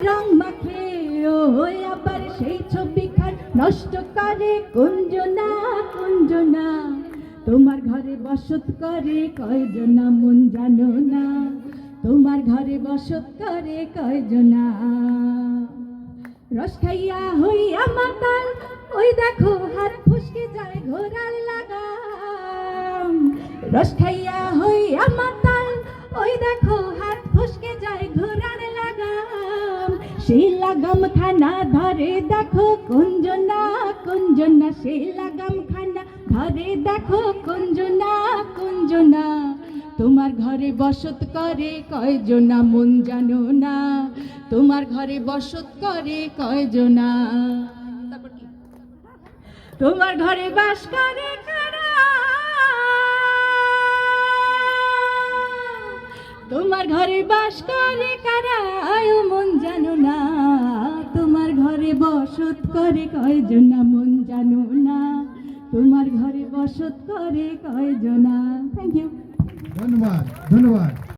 রং মাখে ওই আবার সেই ছবিখান নষ্ট করে কুঞ্জনা কুঞ্জনা। তোমার ঘরে বসত করে কয়জনা মন জানো না, তোমার ঘরে বসত করে কয়জনা। রস খাইয়া হইয়া মাতাল ওই দেখো হাত ফসকে যায় ঘোড়ার লাগাম। রস খাইয়া হইয়া মাতাল ওই দেখো হাত ফসকে যায় ঘোড়ার লাগাম। সেই লাগাম খানা ধরে দেখো কুঞ্জনা কুঞ্জনা, সেই লাগাম খানা ধরে দেখো কুঞ্জনা কুঞ্জনা। তোমার ঘরে বসত করে কয়জনা মন জানো না, তোমার ঘরে বসত করে কয়জনা। তারপর কি? তোমার ঘরে বাস করে কারা, তোমার ঘরে বাস করে কারা ও মন জানো না, তোমার ঘরে বসত করে কয়জনা মন জানো না, তোমার ঘরে বসত করে কয়জনা। Thank you. ধন্যবাদ ধন্যবাদ।